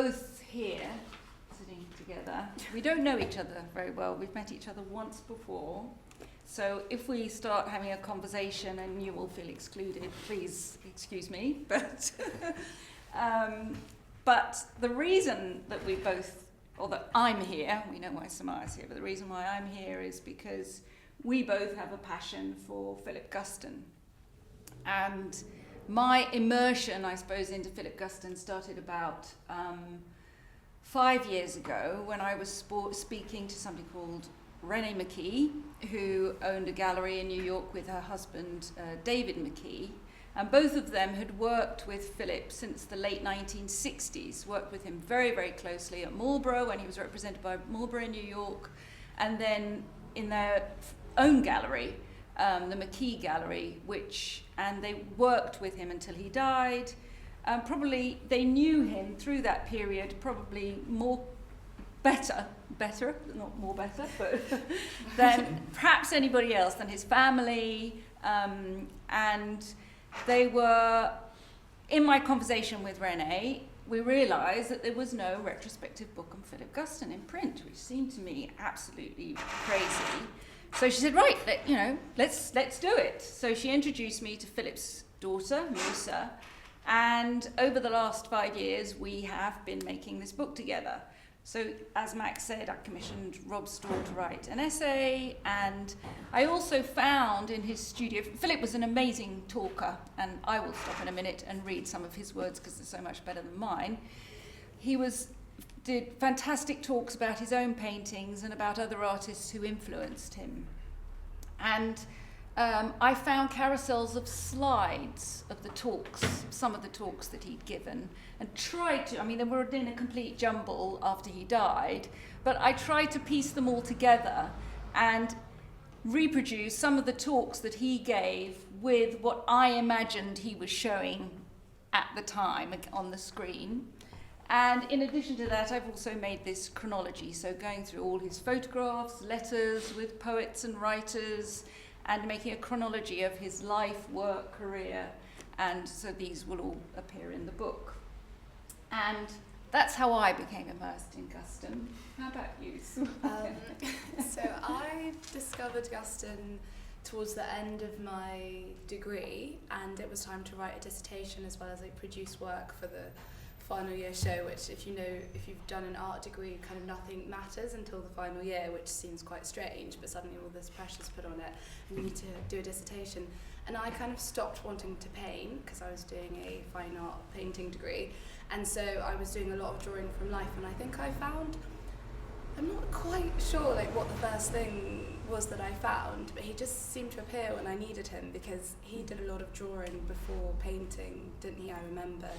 both here, sitting together. We don't know each other very well. We've met each other once before. So if we start having a conversation and you all feel excluded, please excuse me. But the reason that we both, or that I'm here, we know why Somaya's here, but the reason why I'm here is because we both have a passion for Philip Guston. And my immersion, I suppose, into Philip Guston started about 5 years ago when I was speaking to somebody called Renee McKee, who owned a gallery in New York with her husband, David McKee. And both of them had worked with Philip since the late 1960s, worked with him very, very closely at Marlborough when he was represented by Marlborough in New York, and then in their own gallery, the McKee Gallery, and they worked with him until he died. Probably they knew him through that period, probably better, not more better, but than perhaps anybody else, than his family, and they were, in my conversation with Renee, we realised that there was no retrospective book on Philip Guston in print, which seemed to me absolutely crazy. So she said, right, let's do it. So she introduced me to Philip's daughter, Musa, and over the last 5 years, we have been making this book together. So as Max said, I commissioned Rob Storr to write an essay, and I also found in his studio, Philip was an amazing talker, and I will stop in a minute and read some of his words because they're so much better than mine. He did fantastic talks about his own paintings and about other artists who influenced him. And I found carousels of slides of the talks, some of the talks that he'd given, and tried to, they were in a complete jumble after he died, but I tried to piece them all together and reproduce some of the talks that he gave with what I imagined he was showing at the time on the screen. And in addition to that, I've also made this chronology, so going through all his photographs, letters with poets and writers, and making a chronology of his life, work, career, and so these will all appear in the book. And that's how I became immersed in Guston. How about you? So I discovered Guston towards the end of my degree, and it was time to write a dissertation as well as produce work for the final year show, which if you've done an art degree, kind of nothing matters until the final year, which seems quite strange, but suddenly all this pressure's put on it and you need to do a dissertation. And I kind of stopped wanting to paint because I was doing a fine art painting degree, and so I was doing a lot of drawing from life, and I think I found, I'm not quite sure what the first thing was that I found, but he just seemed to appear when I needed him, because he did a lot of drawing before painting, didn't he? I remember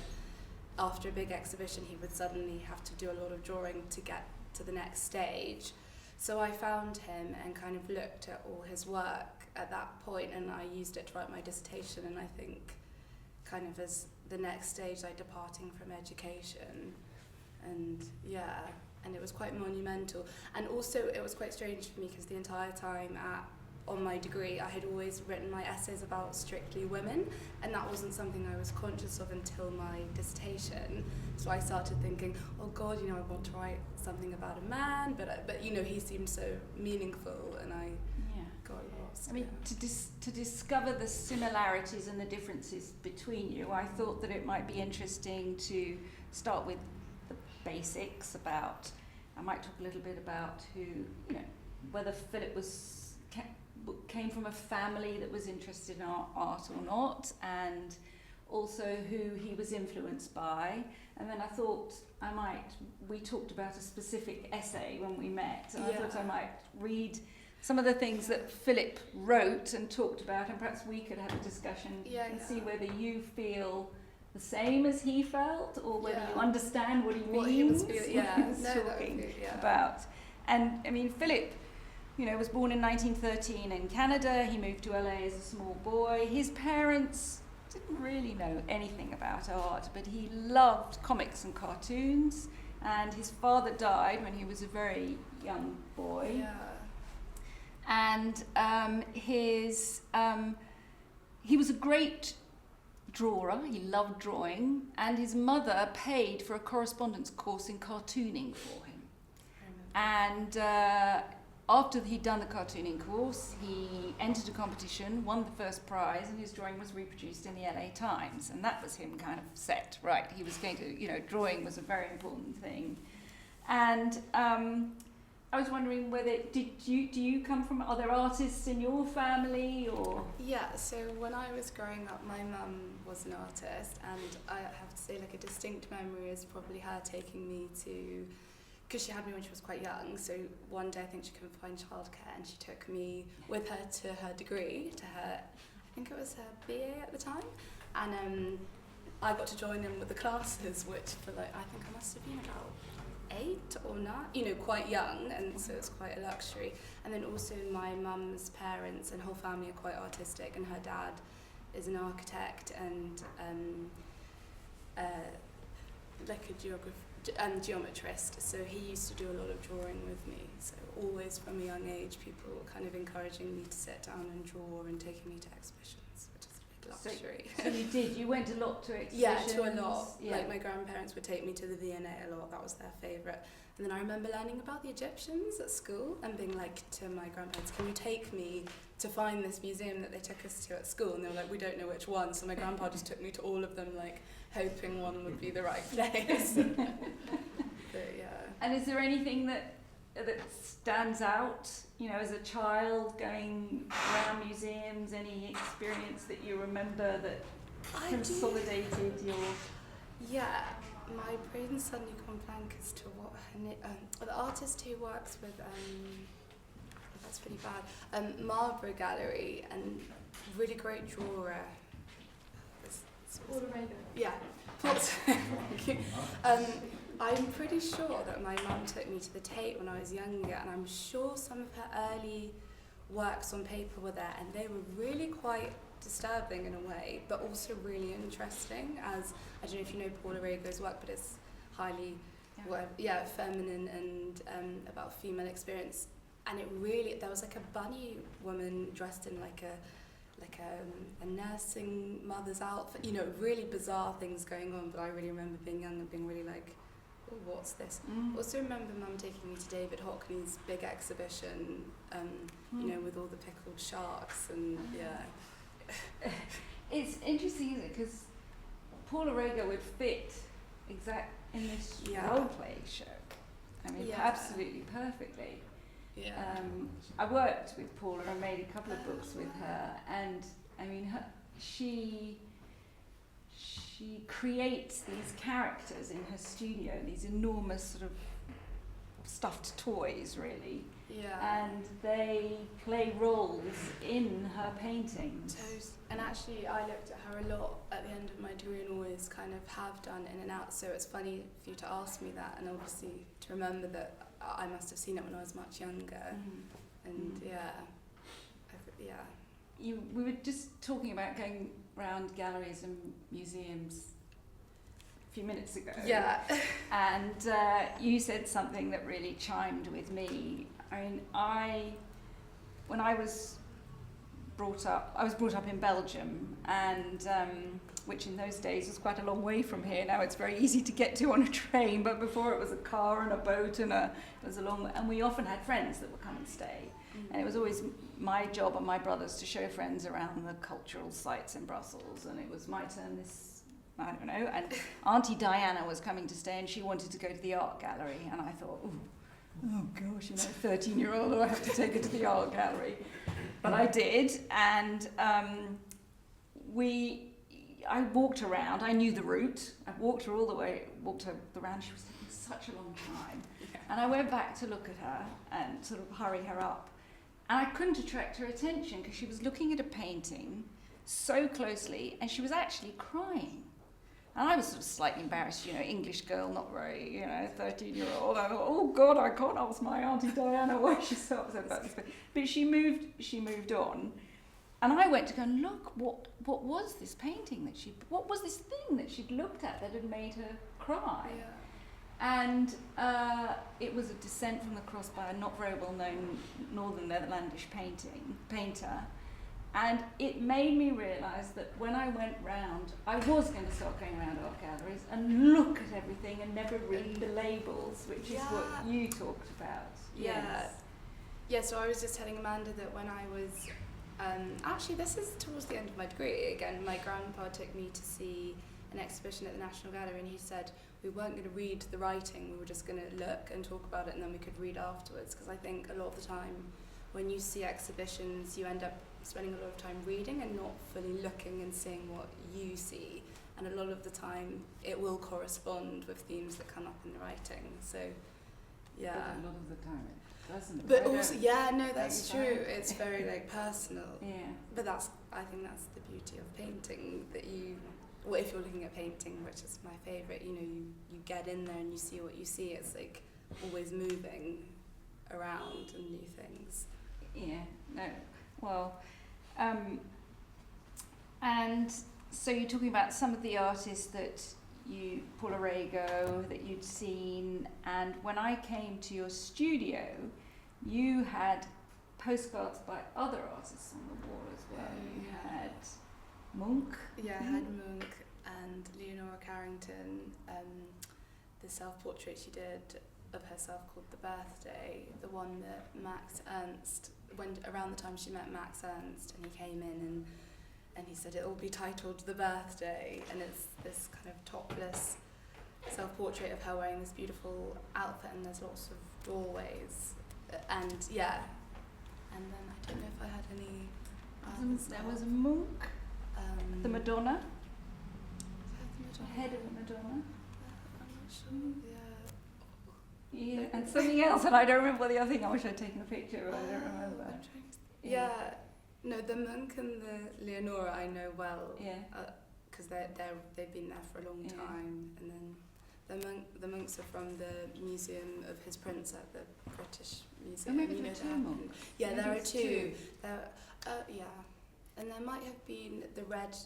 after a big exhibition, he would suddenly have to do a lot of drawing to get to the next stage. So I found him and kind of looked at all his work at that point, and I used it to write my dissertation, and I think kind of as the next stage, departing from education. And and it was quite monumental. And also it was quite strange for me because the entire time on my degree, I had always written my essays about strictly women, and that wasn't something I was conscious of until my dissertation. So I started thinking, oh God, I want to write something about a man, but he seemed so meaningful, and I got lost. To discover the similarities and the differences between you, I thought that it might be interesting to start with the basics about, I might talk a little bit about whether Philip came from a family that was interested in art or not, and also who he was influenced by. And then I thought we talked about a specific essay when we met, and I thought I might read some of the things that Philip wrote and talked about, and perhaps we could have a discussion and see whether you feel the same as he felt, or whether you understand what he means, talking about. And Philip, was born in 1913 in Canada. He moved to LA as a small boy. His parents didn't really know anything about art, but he loved comics and cartoons, and his father died when he was a very young boy. And he was a great drawer, he loved drawing, and his mother paid for a correspondence course in cartooning for him. And after he'd done the cartooning course, he entered a competition, won the first prize, and his drawing was reproduced in the LA Times. And that was him kind of set, right? He was going to, drawing was a very important thing. And I was wondering whether, do you come from other artists in your family, or? Yeah, so when I was growing up, my mum was an artist, and I have to say, like, a distinct memory is probably her taking me to, because she had me when she was quite young, so one day I think she couldn't find childcare, and she took me with her to her degree, I think it was her BA at the time, and I got to join in with the classes, which for I think I must have been about 8 or 9, quite young, and so it's quite a luxury. And then also my mum's parents and whole family are quite artistic, and her dad is an architect and like a geometrist, so he used to do a lot of drawing with me. So always from a young age, people were kind of encouraging me to sit down and draw and taking me to exhibitions, which is a big luxury. So you did? You went a lot to exhibitions? Yeah, to a lot. Yeah. Like my grandparents would take me to the V&A a lot. That was their favourite. And then I remember learning about the Egyptians at school and being like to my grandparents, can you take me to find this museum that they took us to at school? And they were like, we don't know which one. So my grandpa just took me to all of them, like hoping one would be the right place. But yeah. And is there anything that stands out, as a child going around museums, any experience that you remember that consolidated your... Yeah, my brain suddenly gone blank as to what her the artist who works with that's pretty bad, Marlborough Gallery, and really great drawer. Yeah. I'm pretty sure that my mum took me to the Tate when I was younger, and I'm sure some of her early works on paper were there, and they were really quite disturbing in a way, but also really interesting. As I don't know if you know Paula Rego's work, but it's highly feminine and about female experience. And it really, there was like a bunny woman dressed in like a nursing mother's outfit, really bizarre things going on. But I really remember being young and being really like, oh, what's this? Also remember Mum taking me to David Hockney's big exhibition, with all the pickled sharks and It's interesting, isn't it? Because Paula Rego would fit in this role play show. I mean, absolutely perfectly. Yeah. I worked with Paula and made a couple of books with her, and I mean, she creates these characters in her studio, these enormous sort of stuffed toys, really. Yeah. And they play roles in her paintings. And actually, I looked at her a lot at the end of my degree and always kind of have done in and out. So it's funny for you to ask me that, and obviously to remember that I must have seen it when I was much younger. And We were just talking about going around galleries and museums a few minutes ago. Yeah. And you said something that really chimed with me. I mean, when I was brought up in Belgium, and which in those days was quite a long way from here. Now it's very easy to get to on a train, but before it was a car and a boat, and and we often had friends that would come and stay. And it was always my job and my brother's to show friends around the cultural sites in Brussels, and it was my turn I don't know, and Auntie Diana was coming to stay, and she wanted to go to the art gallery, and I thought, oh gosh, 13-year-old, do I have to take her to the art gallery? But I did, and I walked around. I knew the route. I walked her all the way, walked her around. She was taking such a long time. Yeah. And I went back to look at her and sort of hurry her up. And I couldn't attract her attention because she was looking at a painting so closely, and she was actually crying. And I was sort of slightly embarrassed, English girl, not very, 13-year-old. I thought, oh God, I can't ask my Auntie Diana why she's so upset about this. But she moved on. And I went to go and look, what was this painting what was this thing that she'd looked at that had made her cry? Yeah. And it was a Descent from the Cross by a not very well-known Northern Netherlandish painter. And it made me realise that when I went round, I was going to start going around art galleries and look at everything and never read the labels, which is what you talked about. Yeah, so I was just telling Amanda that when I was, actually this is towards the end of my degree, again, my grandpa took me to see an exhibition at the National Gallery, and he said we weren't going to read the writing, we were just going to look and talk about it, and then we could read afterwards, because I think a lot of the time when you see exhibitions, you end up spending a lot of time reading and not fully looking and seeing what you see, and a lot of the time it will correspond with themes that come up in the writing. So yeah, but a lot of the time it doesn't. But also, no, that's true. It's very like personal. Yeah. But I think that's the beauty of painting, that well, if you're looking at painting, which is my favourite, you get in there and you see what you see. It's like always moving around and new things. Yeah, no, well, and so you're talking about some of the artists that Paula Rego, that you'd seen, and when I came to your studio, you had postcards by other artists on the wall as well. You had Munch. Yeah, I had Munch and Leonora Carrington, the self-portrait she did of herself called The Birthday, the one that Max Ernst, when around the time she met Max Ernst, and he came in and he said it will be titled The Birthday, and it's this kind of topless self-portrait of her wearing this beautiful outfit, and there's lots of doorways, and then I don't know if I had any There was a Munch, the Madonna, the head of the Madonna. I'm not sure, Yeah, and something else, and I don't remember the other thing. I wish I'd taken a picture, but I don't remember. No, the Munch and the Leonora I know well. Yeah. Because they've been there for a long time, and then the Munchs are from the Museum of His Prince at the British Museum. Maybe there are two Munchs. Yeah, there are two. And there might have been the red,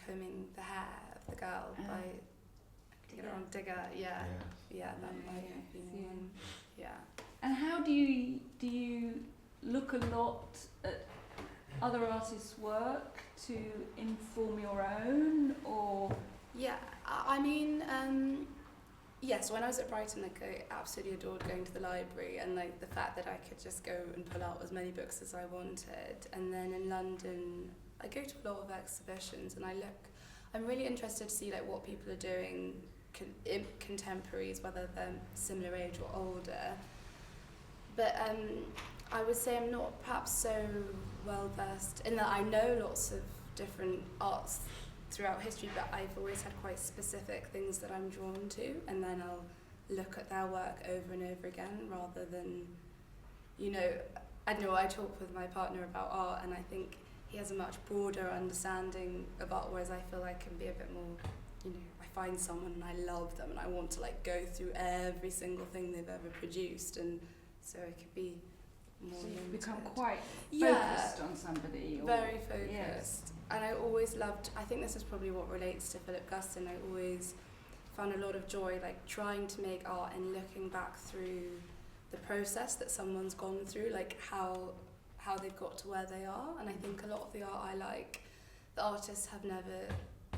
combing the hair of the girl by. Get it wrong, Digger, that might have been one. Yeah. And how do you look a lot at other artists' work to inform your own, or? Yeah, I mean, yes, when I was at Brighton, I absolutely adored going to the library, and the fact that I could just go and pull out as many books as I wanted. And then in London, I go to a lot of exhibitions, and I'm really interested to see what people are doing, contemporaries, whether they're similar age or older. But I would say I'm not perhaps so well versed in that. I know lots of different arts throughout history, but I've always had quite specific things that I'm drawn to, and then I'll look at their work over and over again, rather than, I know I talk with my partner about art, and I think he has a much broader understanding of art, whereas I feel I can be a bit more, I find someone and I love them and I want to go through every single thing they've ever produced, and so it could be more so you've limited. become quite focused on somebody. Very focused. Yes. And I always loved, I think this is probably what relates to Philip Guston, I always found a lot of joy trying to make art and looking back through the process that someone's gone through, how they've got to where they are. And I think a lot of the art I like, the artists have never,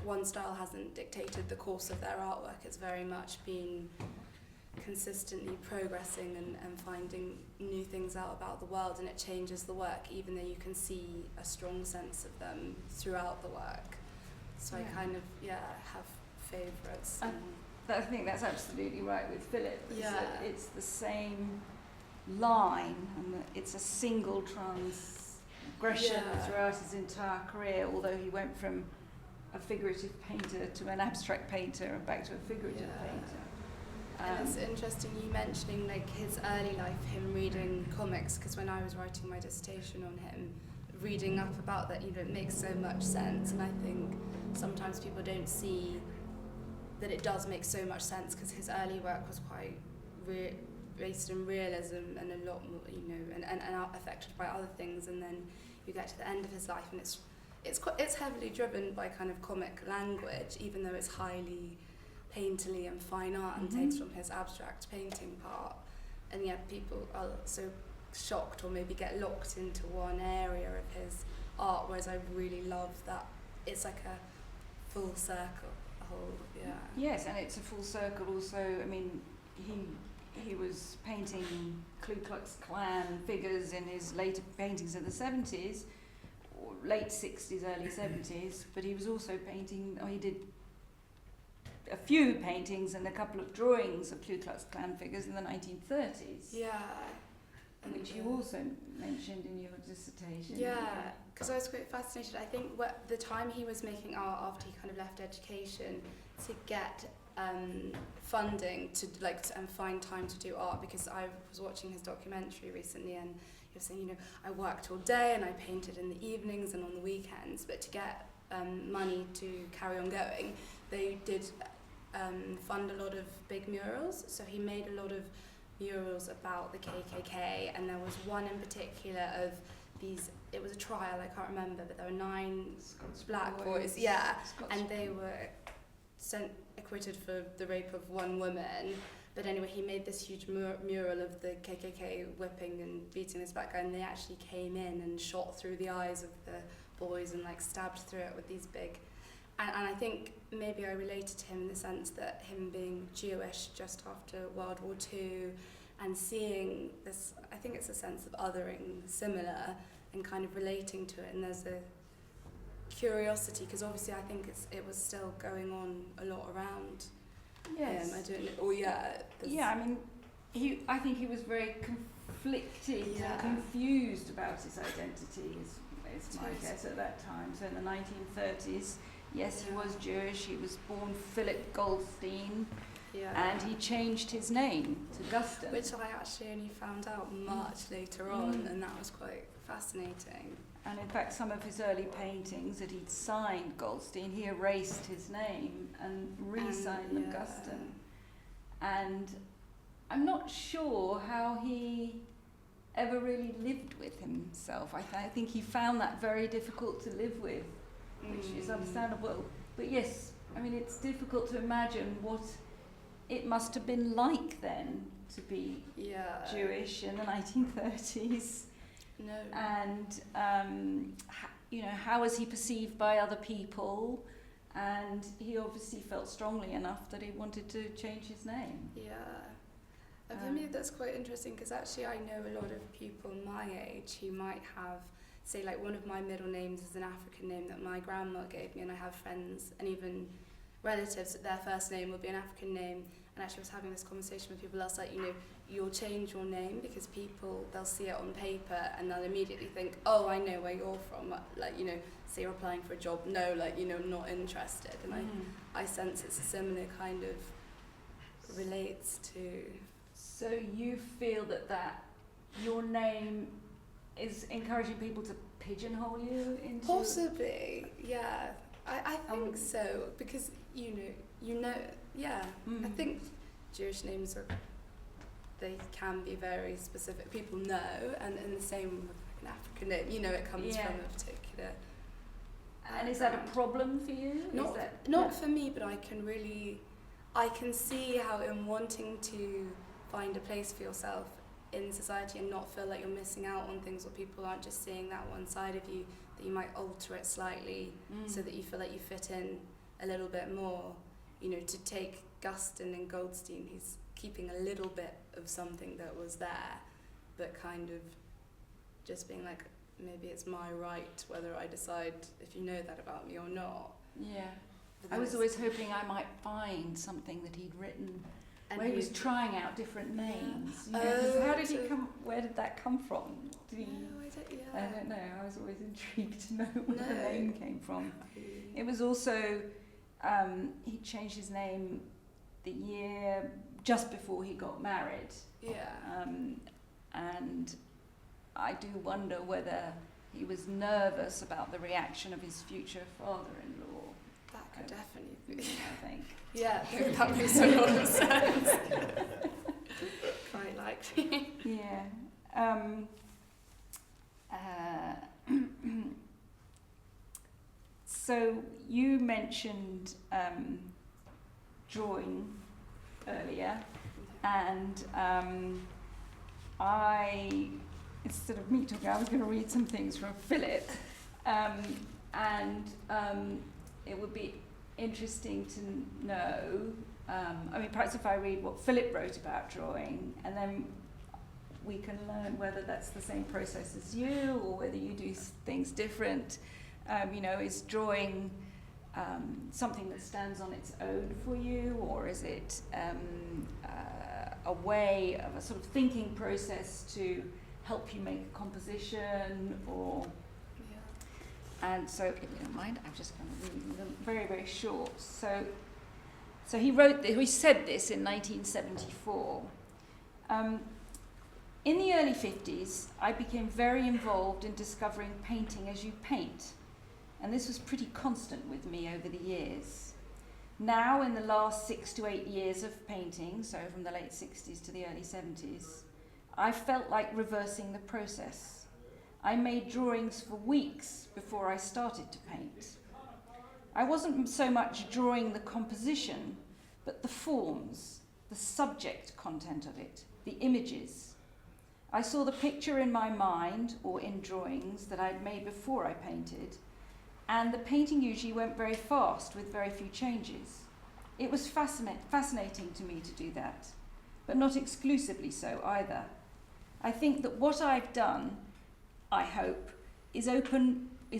one style hasn't dictated the course of their artwork. It's very much been consistently progressing and finding new things out about the world, and it changes the work, even though you can see a strong sense of them throughout the work. So I kind of have favourites. I think that's absolutely right with Philip. It's the same line, and it's a single transgression throughout his entire career, although he went from a figurative painter to an abstract painter and back to a figurative painter. And it's interesting you mentioning his early life, him reading comics, because when I was writing my dissertation on him, reading up about that, it makes so much sense, and I think sometimes people don't see that it does make so much sense, because his early work was quite based in realism and a lot more, and affected by other things, and then you get to the end of his life and it's heavily driven by kind of comic language, even though it's highly painterly and fine art and takes from his abstract painting part, and yet people are so shocked or maybe get locked into one area of his art, whereas I really love that it's like a full circle, a whole, yeah. Yes, and it's a full circle also. I mean, he was painting Ku Klux Klan figures in his later paintings of the 70s, or late 60s, early 70s, but he was also painting, he did a few paintings and a couple of drawings of Ku Klux Klan figures in the 1930s. Yeah. Which you also mentioned in your dissertation. Yeah, because I was quite fascinated. I think the time he was making art after he kind of left education to get funding and find time to do art, because I was watching his documentary recently and he was saying, I worked all day and I painted in the evenings and on the weekends, but to get money to carry on going, they did fund a lot of big murals. So he made a lot of murals about the KKK, and there was one in particular of these, it was a trial, I can't remember, but there were 9 black boys, and they were acquitted for the rape of one woman. But anyway, he made this huge mural of the KKK whipping and beating this black guy, and they actually came in and shot through the eyes of the boys and stabbed through it with these big. And I think maybe I related to him in the sense that him being Jewish just after World War II and seeing this, I think it's a sense of othering similar and kind of relating to it. And there's a curiosity, because obviously I think it was still going on a lot around. Yes. I don't know. Oh yeah. Yeah, I mean, I think he was very conflicted and confused about his identity, is my guess at that time. So in the 1930s, yes, he was Jewish. He was born Philip Goldstein, and he changed his name to Guston. Which I actually only found out much later on, and that was quite fascinating. And in fact, some of his early paintings that he'd signed Goldstein, he erased his name and re-signed them Guston. And I'm not sure how he ever really lived with himself. I think he found that very difficult to live with, which is understandable. But yes, I mean, it's difficult to imagine what it must have been like then to be Jewish in the 1930s. No. And, how was he perceived by other people? And he obviously felt strongly enough that he wanted to change his name. Yeah. And for me, that's quite interesting, because actually I know a lot of people my age who might have, say, one of my middle names is an African name that my grandma gave me, and I have friends and even relatives that their first name will be an African name. And actually I was having this conversation with people last night, you'll change your name because they'll see it on paper and they'll immediately think, oh, I know where you're from. Say you're applying for a job, no, not interested. And I sense it's a similar kind of relates to... So you feel that your name is encouraging people to pigeonhole you into... Possibly, yeah. I think so, because, I think Jewish names they can be very specific. People know, and the same with an African name, it comes from a particular... And is that a problem for you? Not for me, but I can see how in wanting to find a place for yourself in society and not feel like you're missing out on things, or people aren't just seeing that one side of you, that you might alter it slightly so that you feel like you fit in a little bit more. To take Guston and Goldstein, he's keeping a little bit of something that was there, but kind of just being like, maybe it's my right whether I decide if you know that about me or not. Yeah. I was always hoping I might find something that he'd written and where he was trying out different names. How did he come? Where did that come from? I don't know. I was always intrigued to know where the name came from. It was also he changed his name the year just before he got married. Yeah. And I do wonder whether he was nervous about the reaction of his future father-in-law. That could definitely be. I think. Yeah, that makes a lot of sense. Quite likely. Yeah. So you mentioned drawing earlier, and instead of me talking, I was going to read some things from Philip. It would be interesting to know, perhaps if I read what Philip wrote about drawing, and then we can learn whether that's the same process as you, or whether you do things different. Is drawing something that stands on its own for you, or is it a way of a sort of thinking process to help you make a composition, or... And so, if you don't mind, I'm just going to read them very, very short. So he wrote this, he said this in 1974. In the early 50s, I became very involved in discovering painting as you paint. And this was pretty constant with me over the years. Now, in the last 6 to 8 years of painting, so from the late 60s to the early 70s, I felt like reversing the process. I made drawings for weeks before I started to paint. I wasn't so much drawing the composition, but the forms, the subject content of it, the images. I saw the picture in my mind, or in drawings that I'd made before I painted, and the painting usually went very fast with very few changes. It was fascinating to me to do that, but not exclusively so either. I think that what I've done, I hope, is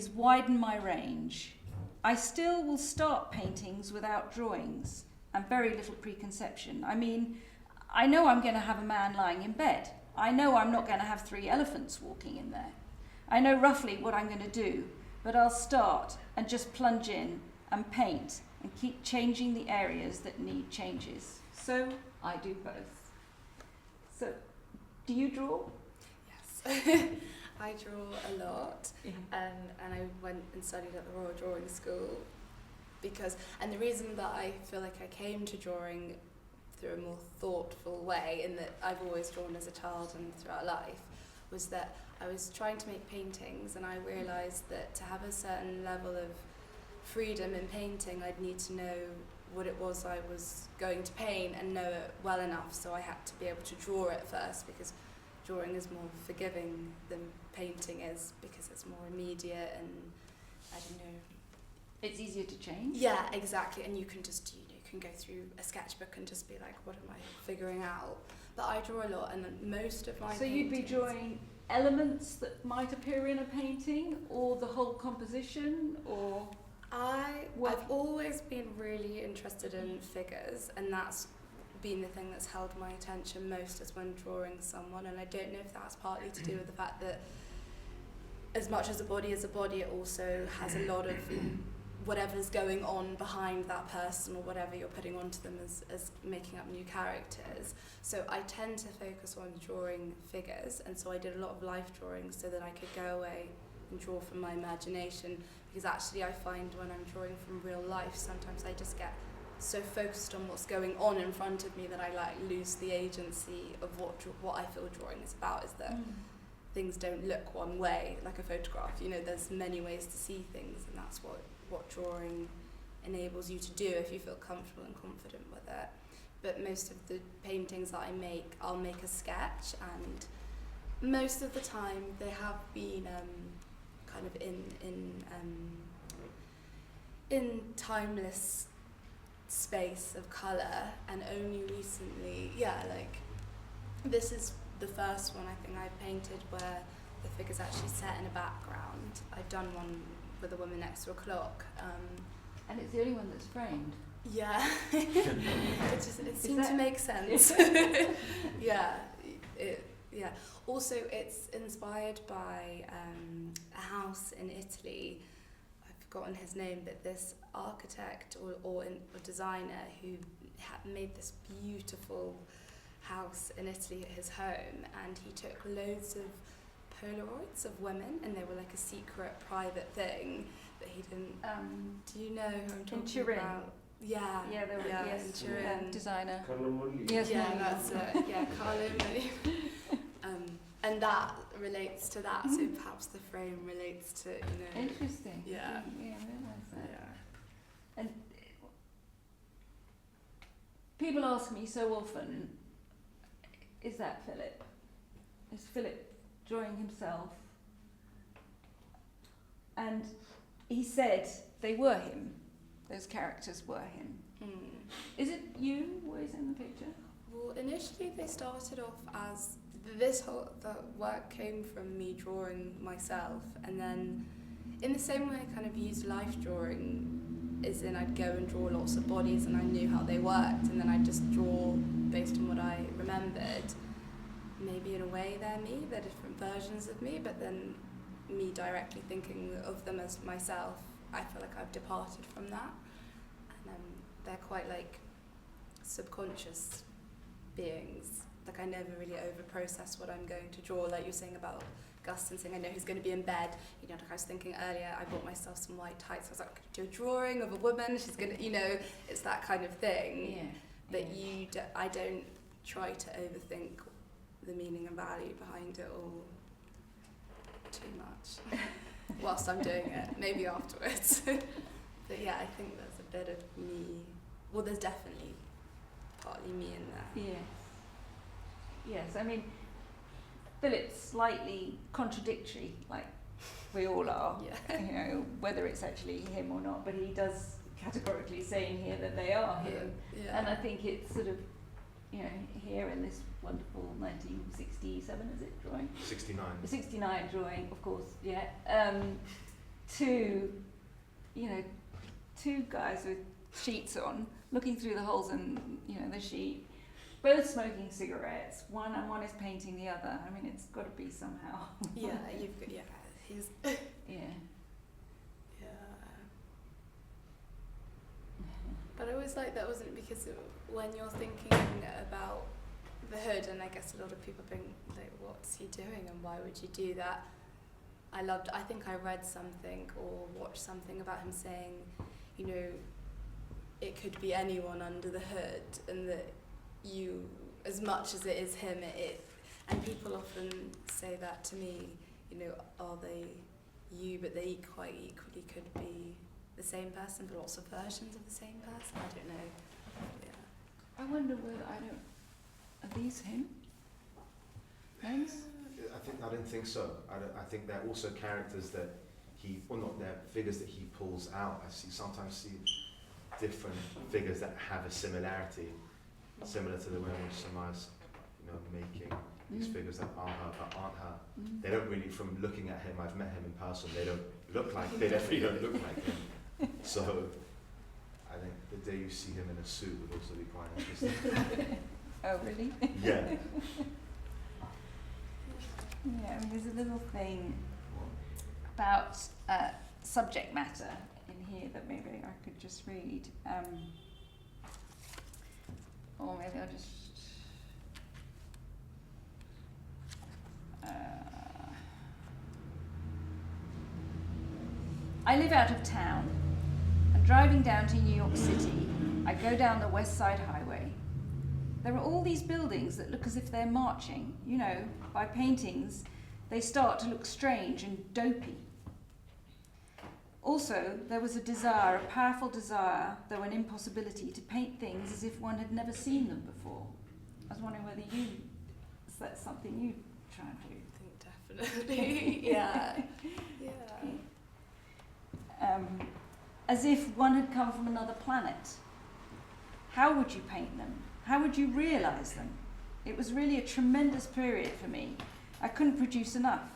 widen my range. I still will start paintings without drawings and very little preconception. I know I'm going to have a man lying in bed. I know I'm not going to have 3 elephants walking in there. I know roughly what I'm going to do, but I'll start and just plunge in and paint and keep changing the areas that need changes. So I do both. So, do you draw? Yes. I draw a lot, and I went and studied at the Royal Drawing School and the reason that I feel like I came to drawing through a more thoughtful way, in that I've always drawn as a child and throughout life, was that I was trying to make paintings, and I realised that to have a certain level of freedom in painting, I'd need to know what it was I was going to paint and know it well enough, so I had to be able to draw it first, because drawing is more forgiving than painting is, because it's more immediate and, I don't know. It's easier to change? Yeah, exactly, and you can just, you can go through a sketchbook and just be like, what am I figuring out? But I draw a lot, and most of my So you'd be drawing elements that might appear in a painting, or the whole composition, or... I've always been really interested in figures, and that's been the thing that's held my attention most, is when drawing someone, and I don't know if that's partly to do with the fact that as much as a body is a body, it also has a lot of whatever's going on behind that person, or whatever you're putting onto them as making up new characters. So I tend to focus on drawing figures, and so I did a lot of life drawings so that I could go away and draw from my imagination, because actually I find when I'm drawing from real life, sometimes I just get so focused on what's going on in front of me that I lose the agency of what I feel drawing is about, is that things don't look one way like a photograph. There's many ways to see things, and that's what drawing enables you to do if you feel comfortable and confident with it. But most of the paintings that I make, I'll make a sketch, and most of the time they have been kind of in timeless space of colour, and only recently, this is the first one I think I've painted where the figure's actually set in a background. I've done one with a woman next to a clock. And it's the only one that's framed? Yeah. It seemed to make sense. Yeah. Also, it's inspired by a house in Italy. I've forgotten his name, but this architect or designer who made this beautiful house in Italy at his home, and he took loads of Polaroids of women, and they were like a secret private thing that he didn't. Do you know who I'm talking about? Yeah. Yeah, there were, yes, in Turin. Designer. Carlo Molli. Yes, yeah, that's it. Yeah, Carlo Molli. And that relates to that, so perhaps the frame relates to, Interesting. Yeah. I realise that. Yeah. And people ask me so often, is that Philip? Is Philip drawing himself? And he said they were him. Those characters were him. Is it you always in the picture? Well, initially they started off as the work came from me drawing myself, and then in the same way I kind of used life drawing, as in I'd go and draw lots of bodies and I knew how they worked, and then I'd just draw based on what I remembered. Maybe in a way they're me, they're different versions of me, but then me directly thinking of them as myself, I feel like I've departed from that. And they're quite like subconscious beings. Like I never really over-process what I'm going to draw. Like you're saying about Guston saying, I know he's going to be in bed. You know, like I was thinking earlier, I bought myself some white tights. I was like, I could do a drawing of a woman. She's going to, you know, it's that kind of thing. Yeah. But I don't try to overthink the meaning and value behind it all too much whilst I'm doing it, maybe afterwards. But yeah, I think there's a bit of me. Well, there's definitely partly me in there. Yes. Yes, I mean, Philip's slightly contradictory, like we all are, Yeah. you know, whether it's actually him or not, but he does categorically say in here that they are him. Yeah. And I think it's sort of, you know, here in this wonderful 1967, is it, drawing? 69. The 69 drawing, of course, yeah. Two guys with sheets on, looking through the holes in, you know, the sheet, both smoking cigarettes. One is painting the other. I mean, it's got to be somehow. Yeah, you've got, he's... Yeah. Yeah. But I always like that wasn't because when you're thinking about the hood, and I guess a lot of people think, like, what's he doing and why would you do that? I think I read something or watched something about him saying, you know, it could be anyone under the hood, and that you, as much as it is him, and people often say that to me, you know, are they you, but they quite equally could be the same person, but lots of versions of the same person. I don't know. Yeah. I wonder whether are these him? Friends? I don't think so. I think they're also characters that they're figures that he pulls out. Sometimes see different figures that have a similarity, similar to the way in which Samaya's, you know, making these figures that are her but aren't her. They don't really, from looking at him, I've met him in person, they don't look like, they definitely don't look like him. So I think the day you see him in a suit would also be quite interesting. Oh, really? Yeah. Yeah, I mean, there's a little thing about subject matter in here that maybe I could just read. Or maybe I'll just... I live out of town, and driving down to New York City, I go down the West Side Highway. There are all these buildings that look as if they're marching. You know, by paintings, they start to look strange and dopey. Also, there was a powerful desire, though an impossibility, to paint things as if one had never seen them before. I was wondering whether that's something you try and do. I think definitely. Yeah. Yeah. As if one had come from another planet. How would you paint them? How would you realise them? It was really a tremendous period for me. I couldn't produce enough.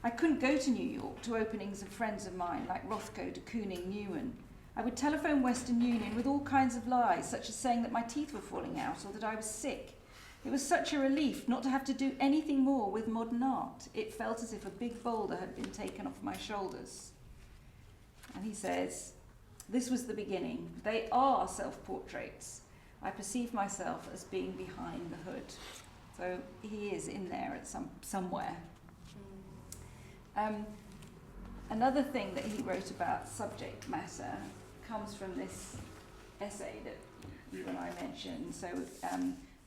I couldn't go to New York to openings of friends of mine like Rothko, de Kooning, Newman. I would telephone Western Union with all kinds of lies, such as saying that my teeth were falling out or that I was sick. It was such a relief not to have to do anything more with modern art. It felt as if a big boulder had been taken off my shoulders. And he says, this was the beginning. They are self-portraits. I perceive myself as being behind the hood. So he is in there at somewhere. Another thing that he wrote about subject matter comes from this essay that you and I mentioned. So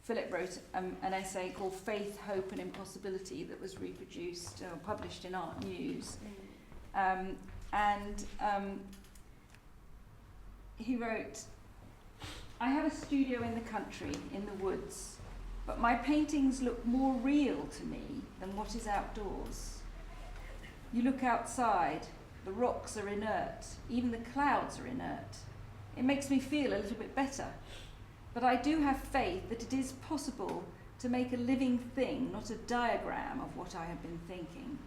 Philip wrote an essay called Faith, Hope and Impossibility that was reproduced or published in Art News. He wrote, I have a studio in the country, in the woods, but my paintings look more real to me than what is outdoors. You look outside, the rocks are inert, even the clouds are inert. It makes me feel a little bit better. But I do have faith that it is possible to make a living thing, not a diagram of what I have been thinking,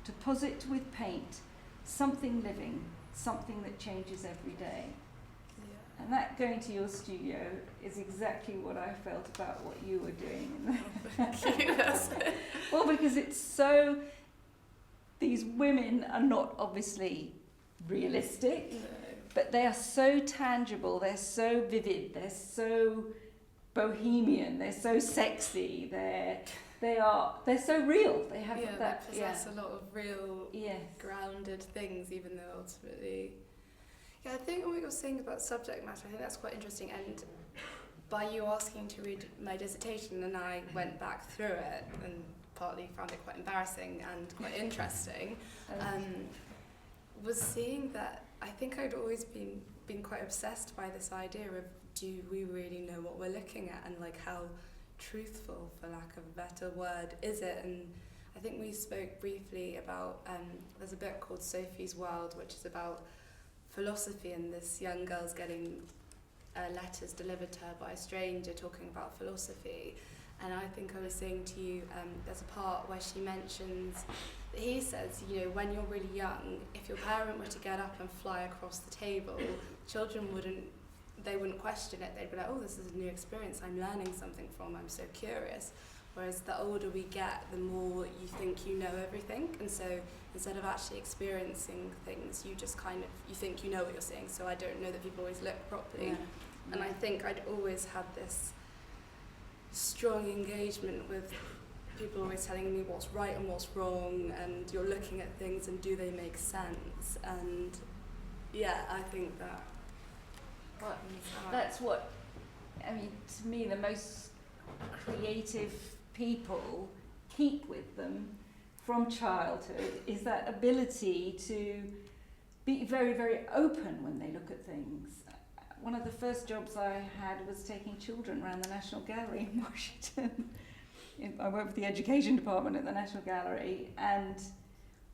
to posit with paint something living, something that changes every day. Yeah. And that going to your studio is exactly what I felt about what you were doing. Thank you. Well, because it's so, these women are not obviously realistic, No. but they are so tangible, they're so vivid, they're so bohemian, they're so sexy, they're so real. They have that. They possess a lot of real, Yes. grounded things, even though ultimately. Yeah, I think what you're saying about subject matter, I think that's quite interesting. And by you asking to read my dissertation, and I went back through it and partly found it quite embarrassing and quite interesting, was seeing that I think I'd always been quite obsessed by this idea of, do we really know what we're looking at, and like how truthful, for lack of a better word, is it? And I think we spoke briefly about, there's a book called Sophie's World, which is about philosophy, and this young girl's getting letters delivered to her by a stranger talking about philosophy. And I think I was saying to you, there's a part where she mentions, he says, you know, when you're really young, if your parent were to get up and fly across the table, children wouldn't question it. They'd be like, oh, this is a new experience, I'm learning something from, I'm so curious. Whereas the older we get, the more you think you know everything. And so instead of actually experiencing things, you just you think you know what you're seeing. So I don't know that people always look properly. Yeah. And I think I'd always had this strong engagement with people always telling me what's right and what's wrong, and you're looking at things and do they make sense. And yeah, I think that. Well, that's what, I mean, to me, the most creative people keep with them from childhood is that ability to be very, very open when they look at things. One of the first jobs I had was taking children around the National Gallery in Washington. I worked with the education department at the National Gallery, and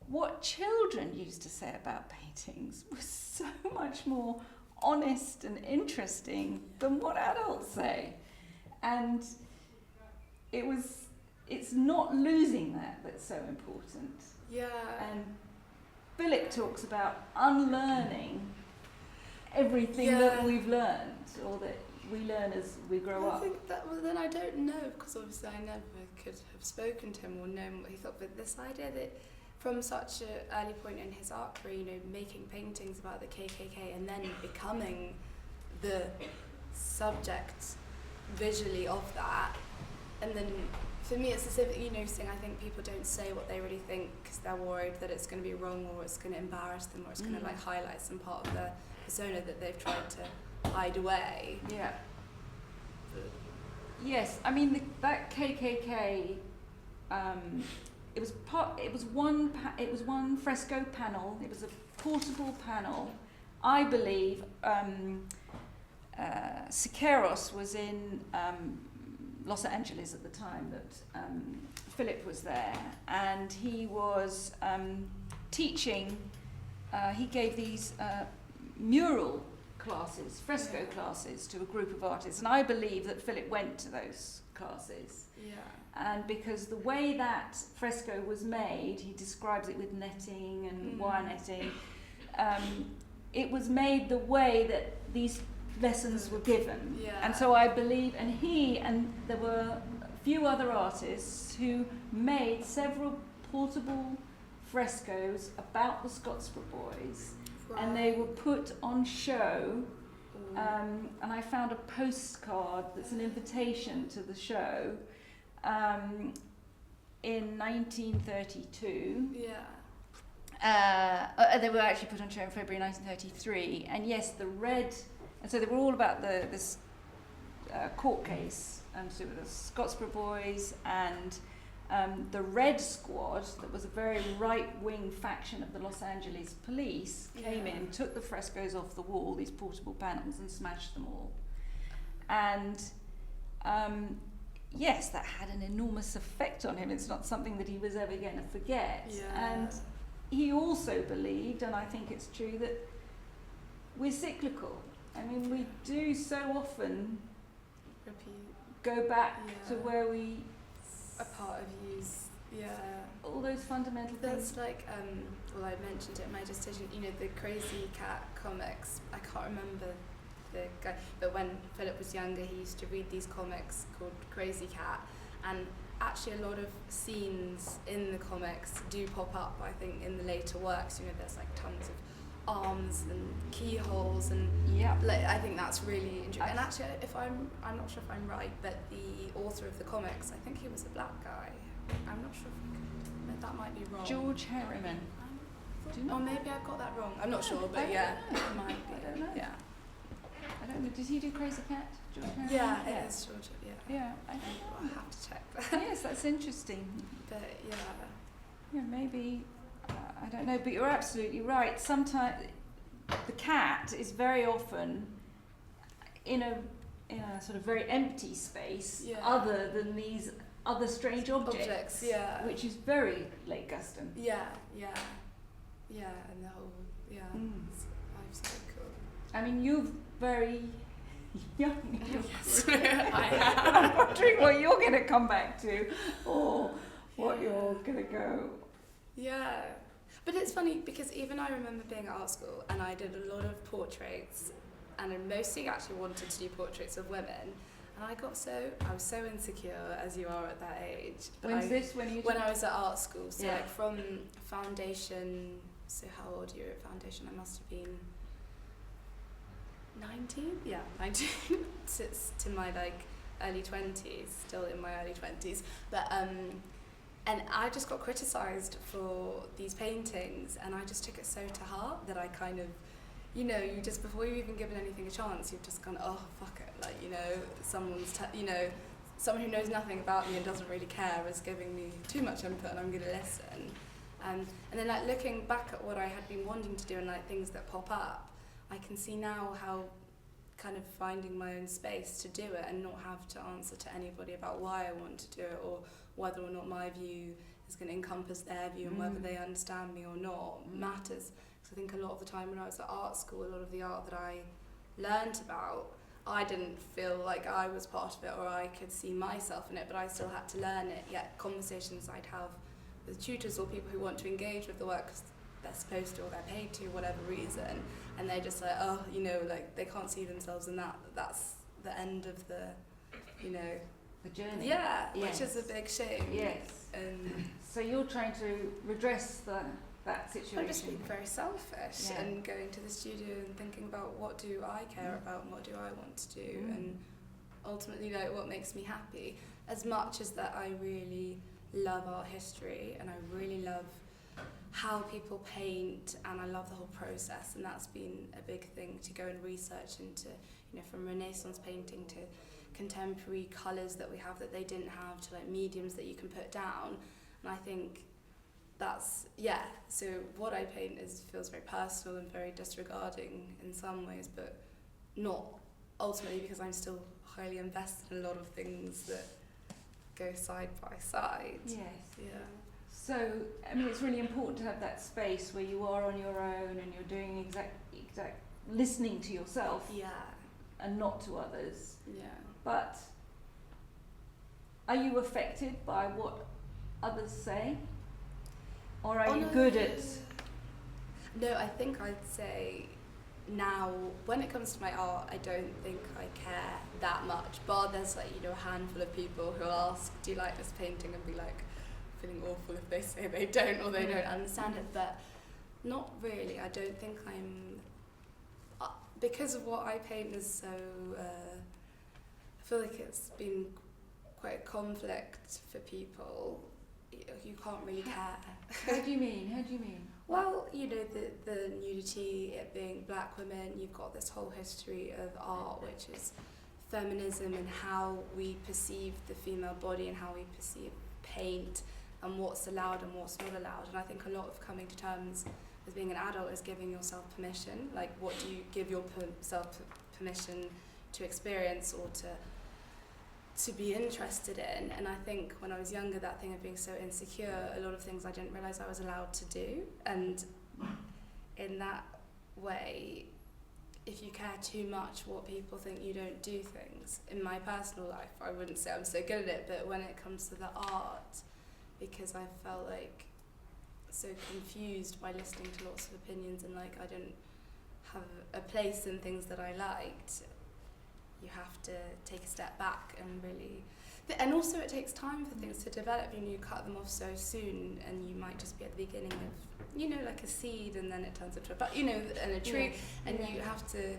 what children used to say about paintings was so much more honest and interesting than what adults say. And it's not losing that that's so important. Yeah. And Philip talks about unlearning everything that we've learned, or that we learn as we grow up. I think that, well, then I don't know, because obviously I never could have spoken to him or known what he thought, but this idea that from such an early point in his art career, you know, making paintings about the KKK and then becoming the subject visually of that, and then for me it's the same, you know, saying I think people don't say what they really think because they're worried that it's going to be wrong, or it's going to embarrass them, or it's going to like highlight some part of the persona that they've tried to hide away. Yeah. Yes, I mean that KKK. It was one fresco panel. It was a portable panel. I believe Siqueiros was in Los Angeles at the time that Philip was there, and he was teaching. He gave these mural classes, fresco classes, to a group of artists, and I believe that Philip went to those classes. Yeah. And because the way that fresco was made, he describes it with netting and wire netting, it was made the way that these lessons were given. Yeah. And so I believe, and there were a few other artists who made several portable frescoes about the Scotsboro Boys, and they were put on show. And I found a postcard that's an invitation to the show in 1932. Yeah. They were actually put on show in February 1933, and yes, the red, and so they were all about this court case, so the Scotsboro Boys, and the Red Squad, that was a very right-wing faction of the Los Angeles police, came in, took the frescoes off the wall, these portable panels, and smashed them all. And yes, that had an enormous effect on him. It's not something that he was ever going to forget. Yeah. And he also believed, and I think it's true, that we're cyclical. I mean, we do so often Repeat. go back Yeah. to where we, A part of you's, yeah. all those fundamental There's things. like, well, I mentioned it in my dissertation, you know, the Crazy Cat comics. I can't remember the guy, but when Philip was younger, he used to read these comics called Crazy Cat, and actually a lot of scenes in the comics do pop up, I think, in the later works. You know, there's like tons of arms and keyholes, and Yeah. like, I think that's really interesting. And actually, if I'm not sure if I'm right, but the author of the comics, I think he was a black guy. I'm not sure if that might be wrong. George Harriman. Do you know? Or maybe I've got that wrong. I'm not sure, I but don't yeah, know. it might be. I don't know. Yeah. I don't know. Did he do Crazy Cat? George Harriman? Yeah, it is George. Yeah. Yeah, I don't I'll know. have to check that. Yes, that's interesting. But yeah. Yeah, maybe, I don't know, but you're absolutely right. Sometimes the cat is very often in a sort of very empty space, Yeah. other than these other strange objects, yeah. which is very Lake Guston. Yeah, yeah. Yeah, and the whole, yeah. Mm. Life's so cool. I mean, you're very young. Yes, I am. I'm wondering what you're going to come back to, or what you're going to go. Yeah. But it's funny because even I remember being at art school and I did a lot of portraits, and I mostly actually wanted to do portraits of women. And I was so insecure, as you are at that age. But When's this? When I was at art school, so Yeah. like from foundation, so how old are you at foundation? I must have been 19? Yeah, 19 to my like early 20s, still in my early 20s. But and I just got criticised for these paintings, and I just took it so to heart that I kind of, you know, you just, before you've even given anything a chance, you've just gone, oh, fuck it, like, you know, someone who knows nothing about me and doesn't really care is giving me too much input, and I'm going to listen. And then, like, looking back at what I had been wanting to do and, like, things that pop up, I can see now how kind of finding my own space to do it and not have to answer to anybody about why I want to do it, or whether or not my view is going to encompass their view, and whether they understand me or not matters. Because I think a lot of the time when I was at art school, a lot of the art that I learnt about, I didn't feel like I was part of it or I could see myself in it, but I still had to learn it. Yet conversations I'd have with tutors or people who want to engage with the work because they're supposed to or they're paid to, whatever reason, and they're just like, oh, you know, like they can't see themselves in that. That's the end of the, you know, The journey. yeah, Yes. which is a big shame. Yes. And So you're trying to redress that situation. I'm just being very selfish Yeah. and going to the studio and thinking about what do I care about and what do I want to do, and ultimately, like, what makes me happy. As much as that, I really love art history and I really love how people paint, and I love the whole process, and that's been a big thing to go and research into, you know, from Renaissance painting to contemporary colours that we have that they didn't have, to like mediums that you can put down. And I think that's, yeah, so what I paint feels very personal and very disregarding in some ways, but not ultimately, because I'm still highly invested in a lot of things that go side by side. Yes. Yeah. So, I mean, it's really important to have that space where you are on your own and you're doing exact listening to yourself Yeah. and not to others. Yeah. But are you affected by what others say? Or are you good at... No, I think I'd say now, when it comes to my art, I don't think I care that much. But there's, like, you know, a handful of people who'll ask, do you like this painting? And be like, feeling awful if they say they don't or they don't understand it. But not really. I don't think I'm... because of what I paint is so... I feel like it's been quite a conflict for people. You can't really care. How do you mean? Well, you know, the nudity, it being black women, you've got this whole history of art, which is feminism and how we perceive the female body and how we perceive paint and what's allowed and what's not allowed. And I think a lot of coming to terms as being an adult is giving yourself permission. Like, what do you give yourself permission to experience or to be interested in. And I think when I was younger, that thing of being so insecure, a lot of things I didn't realise I was allowed to do. And in that way, if you care too much what people think, you don't do things. In my personal life, I wouldn't say I'm so good at it, but when it comes to the art, because I felt like so confused by listening to lots of opinions and like I didn't have a place in things that I liked, you have to take a step back and really... And also it takes time for things to develop. You cut them off so soon, and you might just be at the beginning of, like a seed, and then it turns into and a tree, and you have to,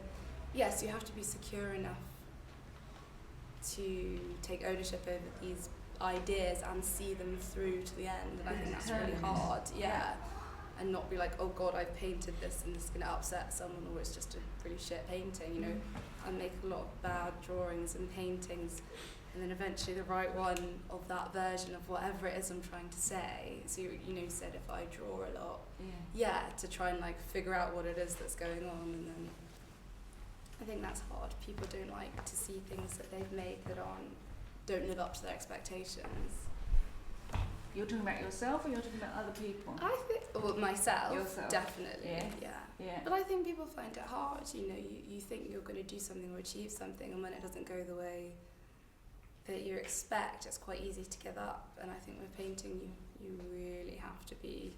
you have to be secure enough to take ownership over these ideas and see them through to the end. And I think that's really hard, and not be like, oh God, I've painted this and this is going to upset someone, or it's just a really shit painting. I make a lot of bad drawings and paintings, and then eventually the right one of that version of whatever it is I'm trying to say. So you said if I draw a lot, to try and like figure out what it is that's going on, and then I think that's hard. People don't like to see things that they've made that don't live up to their expectations. You're talking about yourself, or you're talking about other people? I think myself, yourself. Definitely, Yeah. But I think people find it hard. You think you're going to do something or achieve something, and when it doesn't go the way that you expect, it's quite easy to give up. And I think with painting, you really have to be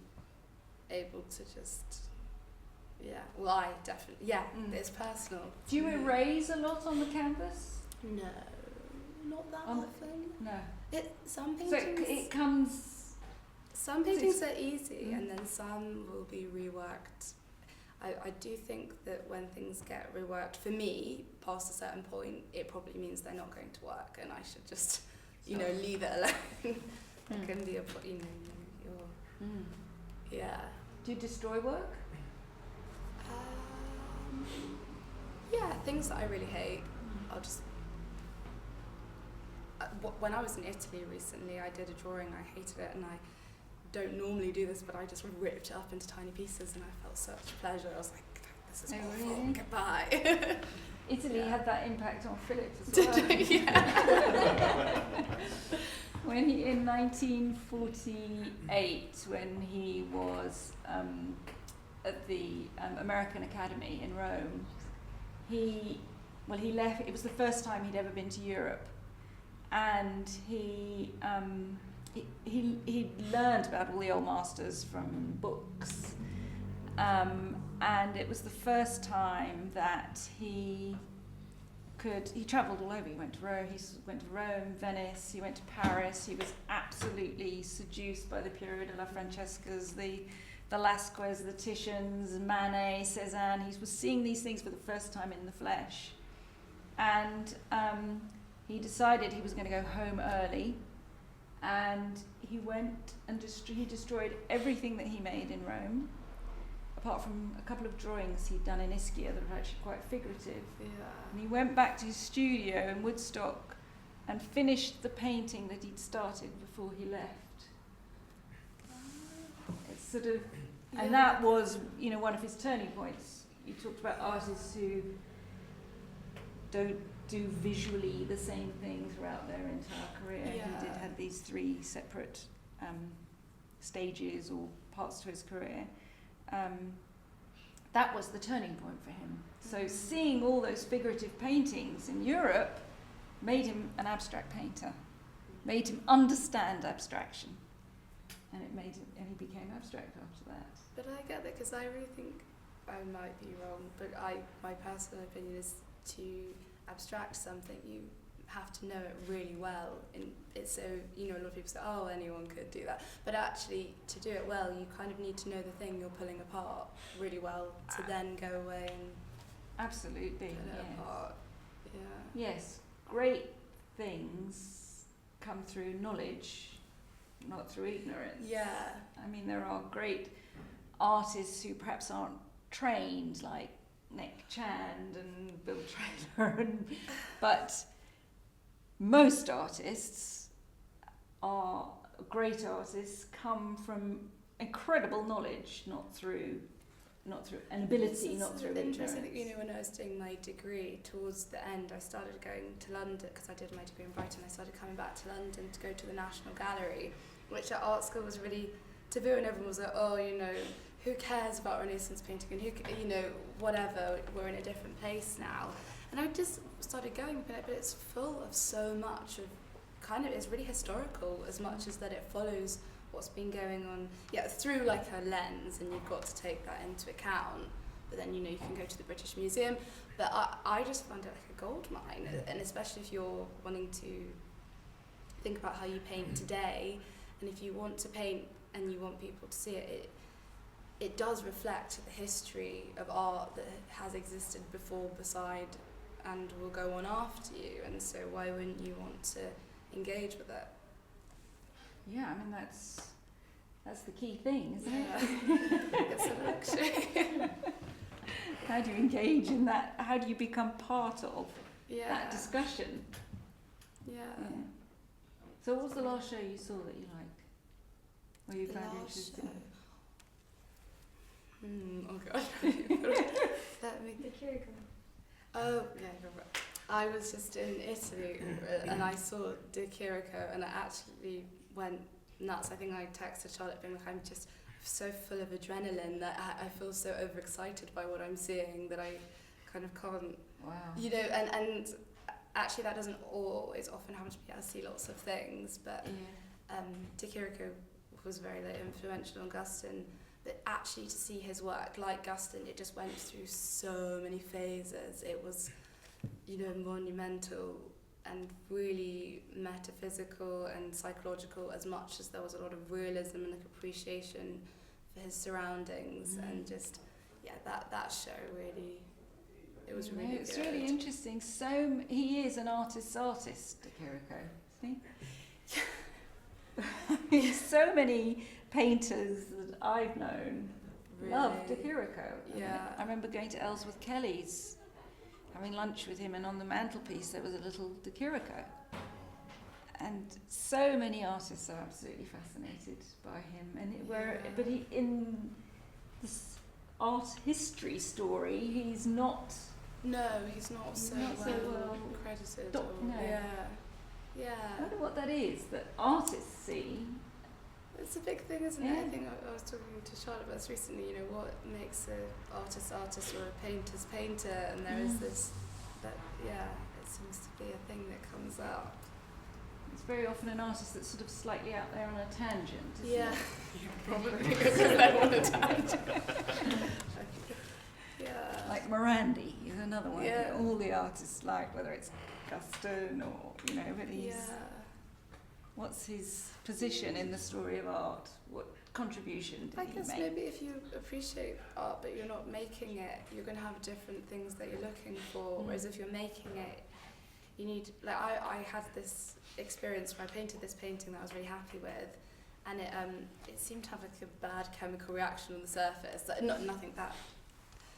able to just, I definitely, it's personal. Do you erase a lot on the canvas? No, not that often. No. Some So paintings... it comes... Some paintings are easy, and then some will be reworked. I do think that when things get reworked, for me, past a certain point, it probably means they're not going to work, and I should just, leave it alone. It can be Do you destroy work? Things that I really hate, I'll just... when I was in Italy recently, I did a drawing, I hated it, and I don't normally do this, but I just ripped it up into tiny pieces, and I felt such pleasure. I was like, this is awful, really? Goodbye. Italy had that impact on Philip as well. When he, in 1948, when he was at the American Academy in Rome, he left. It was the first time he'd ever been to Europe, and he learned about all the old masters from books, and it was the first time that he travelled all over. He went to Rome, Venice, he went to Paris. He was absolutely seduced by the period of La Francescas, the Lasquez, the Titians, Manet, Cézanne. He was seeing these things for the first time in the flesh, and he decided he was going to go home early, and he went and he destroyed everything that he made in Rome, apart from a couple of drawings he'd done in Ischia that were actually quite figurative. And he went back to his studio in Woodstock and finished the painting that he'd started before he left. It's sort of, and that was, one of his turning points. You talked about artists who don't do visually the same thing throughout their entire career. He had these 3 separate stages or parts to his career. That was the turning point for him. So seeing all those figurative paintings in Europe made him an abstract painter, made him understand abstraction, and he became abstract after that. But I get that, because I really think, I might be wrong, but my personal opinion is to abstract something, you have to know it really well. And it's so, a lot of people say, oh, anyone could do that. But actually, to do it well, you kind of need to know the thing you're pulling apart really well to then go away and absolutely pull it apart. Yes, great things come through knowledge, not through ignorance. I mean, there are great artists who perhaps aren't trained, like Nick Chand and Bill Traylor, but most artists great artists come from incredible knowledge, not through not through an ability, not through ignorance. Interesting that, you know, when I was doing my degree, towards the end, I started going to London, because I did my degree in Brighton. I started coming back to London to go to the National Gallery, which at art school was really taboo, and everyone was like, oh, you know, who cares about Renaissance painting, and who, you know, whatever, we're in a different place now. And I just started going, but it's full of so much of kind of, it's really historical as much as that it follows what's been going on, through like a lens, and you've got to take that into account. But then, you know, you can go to the British Museum. But I just found it like a gold mine, and especially if you're wanting to think about how you paint today, and if you want to paint and you want people to see it, it does reflect the history of art that has existed before, beside, and will go on after you. And so why wouldn't you want to engage with it? Yeah, I mean, that's the key thing, isn't it? It's a luxury. How do you engage in that? How do you become part of Yeah. that discussion? Yeah. So what was the last show you saw that you liked? Or you The found last interesting? Oh god. Let me think. Oh yeah, you're right. I was just in Italy and I saw De Chirico, and I actually went nuts. I think I texted Charlotte being like, I'm just so full of adrenaline that I feel so overexcited by what I'm seeing that I kind of can't, Wow. you know, and actually that doesn't always often happen to me. I see lots of things, but De Chirico was very influential on Guston, but actually to see his work, like Guston, it just went through so many phases. It was, you know, monumental and really metaphysical and psychological, as much as there was a lot of realism and like appreciation for his surroundings. And just that show really, it was really it's good. really interesting. He is an artist's artist, De Chirico, isn't he? So many painters that I've known love De Chirico. I remember going to Ellsworth Kelly's, having lunch with him, and on the mantelpiece there was a little De Chirico. And so many artists are absolutely fascinated by him. And but he, in this art history story, he's not. No, he's not so well credited. Yeah. I wonder what that is that artists see. It's a big thing, isn't it? I think I was talking to Charlotte about this recently, you know, what makes an artist or a painter's painter, and there is this, it seems to be a thing that comes up. It's very often an artist that's sort of slightly out there on a tangent, isn't it? Probably because they're on a tangent. Like Morandi is another one that Yeah. all the artists like, whether it's Guston or, you know, but what's his position in the story of art? What contribution did he I guess make? maybe if you appreciate art but you're not making it, you're going to have different things that you're looking for. Whereas if you're making it, you need, like I had this experience where I painted this painting that I was really happy with, and it seemed to have like a bad chemical reaction on the surface. Like, nothing that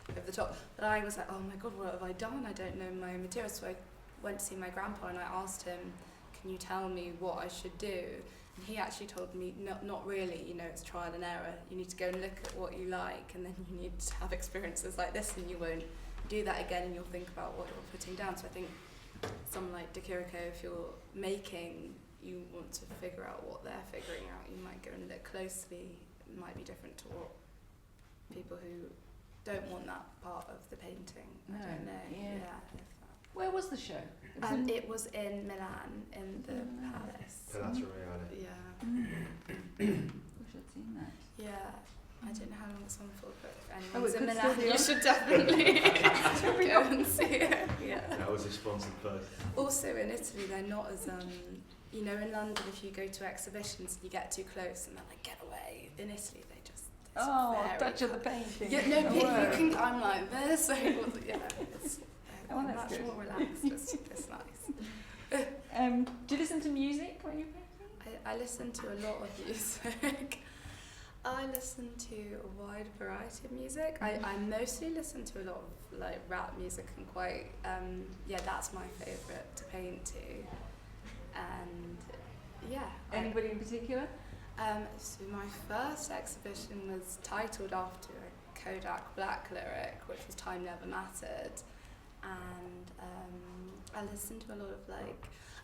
over the top, but I was like, oh my god, what have I done? I don't know my materials. So I went to see my grandpa and I asked him, can you tell me what I should do? And he actually told me, not really, you know, it's trial and error. You need to go and look at what you like, and then you need to have experiences like this, and you won't do that again, and you'll think about what you're putting down. So I think someone like De Chirico, if you're making, you want to figure out what they're figuring out. You might go and look closely. It might be different to what people who don't want that part of the painting. I don't know. Where was the show? It was in Milan, in the palace. Palazzo Reale. Wish I'd seen that. Yeah. I don't know how long it's on for, but if Oh, anyone's it in could Milan, still be you on. should definitely go and see it. Yeah. That was a sponsored post. Also in Italy, they're not as, you know, in London, if you go to exhibitions, you get too close and they're like, get away. In Italy, they just... Touch of the painting. Yeah, no, you can, I'm like this. So, it's that's much good. more relaxed. It's nice. Do you listen to music when you're painting? I listen to a lot of music. I listen to a wide variety of music. I mostly listen to a lot of like rap music and quite, that's my favourite to paint to. And Anybody in particular? So my first exhibition was titled after a Kodak Black lyric, which was Time Never Mattered. And I listen to a lot of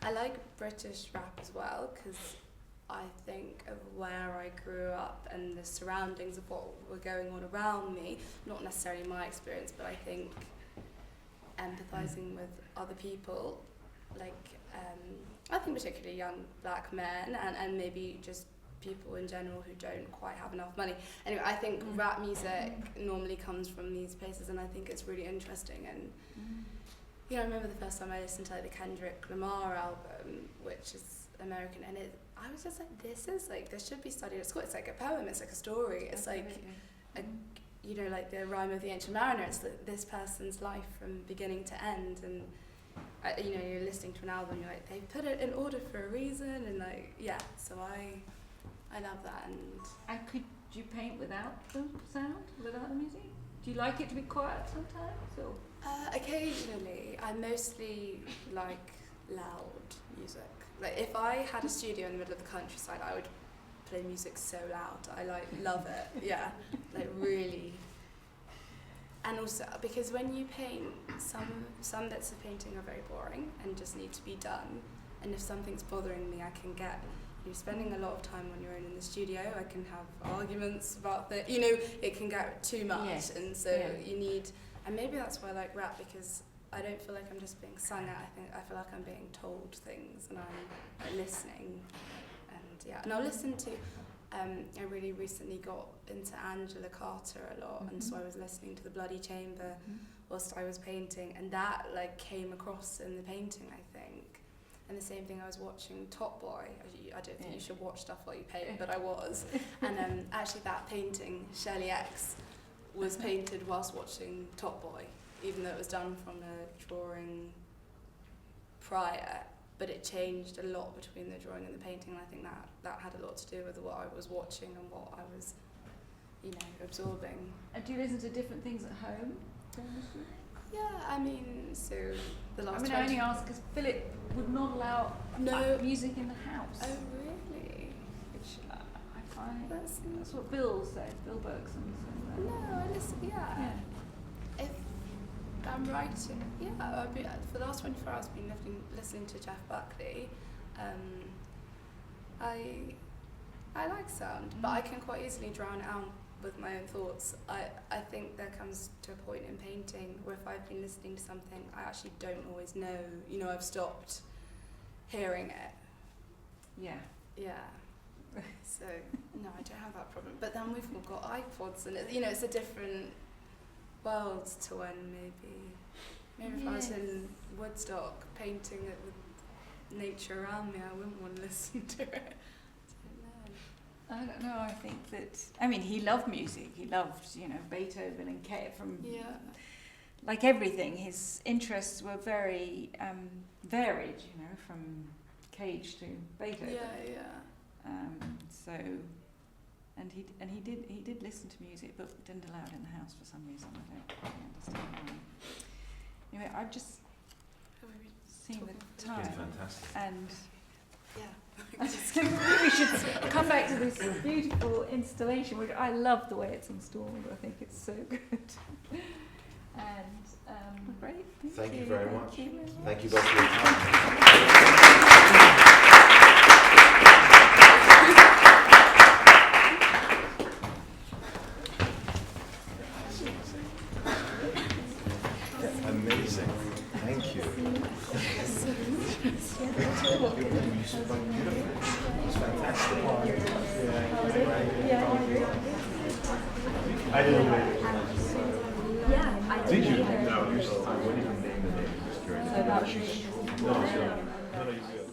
I like British rap as well, because I think of where I grew up and the surroundings of what were going on around me, not necessarily my experience, but I think empathising with other people, I think particularly young black men and maybe just people in general who don't quite have enough money. Anyway, I think rap music normally comes from these places, and I think it's really interesting. And I remember the first time I listened to the Kendrick Lamar album, which is American, and I was just like, this should be studied at school. It's like a poem, it's like a story, it's like the rhyme of the Ancient Mariner. It's this person's life from beginning to end, and you're listening to an album, you're like, they put it in order for a reason, and so I love that. And could you paint without the sound, without the music? Do you like it to be quiet sometimes, or? Occasionally. I mostly like loud music. If I had a studio in the middle of the countryside, I would play music so loud. I love it. Yeah, really. And also because when you paint, some bits of painting are very boring and just need to be done. And if something's bothering me, I can get. You're spending a lot of time on your own in the studio. I can have arguments about that. It can get too much, and so you need. And maybe that's why I like rap, because I don't feel like I'm just being sung at. I feel like I'm being told things, and I'm listening. And I'll listen to. I really recently got into Angela Carter a lot, and so I was listening to The Bloody Chamber whilst I was painting, and that came across in the painting, I think. And the same thing, I was watching Top Boy. I don't think you should watch stuff while you paint, but I was. And actually that painting, Shirley X, was painted whilst watching Top Boy, even though it was done from a drawing prior. But it changed a lot between the drawing and the painting, and I think that had a lot to do with what I was watching and what I was, absorbing. And do you listen to different things at home? Yeah, so the last. I only ask because Philip would not allow music in the house. Oh really? Which I find that's what Bill said. Bill Bergson said that. No, I listen. Yeah. If I'm writing, for the last 24 hours, I've been listening to Jeff Buckley. I like sound, but I can quite easily drown it out with my own thoughts. I think there comes to a point in painting where if I've been listening to something, I actually don't always know. I've stopped hearing it. Yeah. So no, I don't have that problem. But then we've all got iPods, and it's a different world to when maybe if I was in Woodstock painting it with nature around me, I wouldn't want to listen to it. I don't know. I think that. He loved music. He loved, Beethoven and like everything. His interests were very varied. From Cage to Beethoven. And he did listen to music, but didn't allow it in the house for some reason. I don't really understand why. Anyway, I've just seen the time. It's been fantastic. And. I just think we should come back to this beautiful installation, which I love the way it's installed. I think it's so good. And great. Thank you very much. Thank you. Thank you both for your time. Amazing. Thank you. It's fantastic. I didn't know. Did you? No, I wouldn't even name the name. Just curious. No, you do.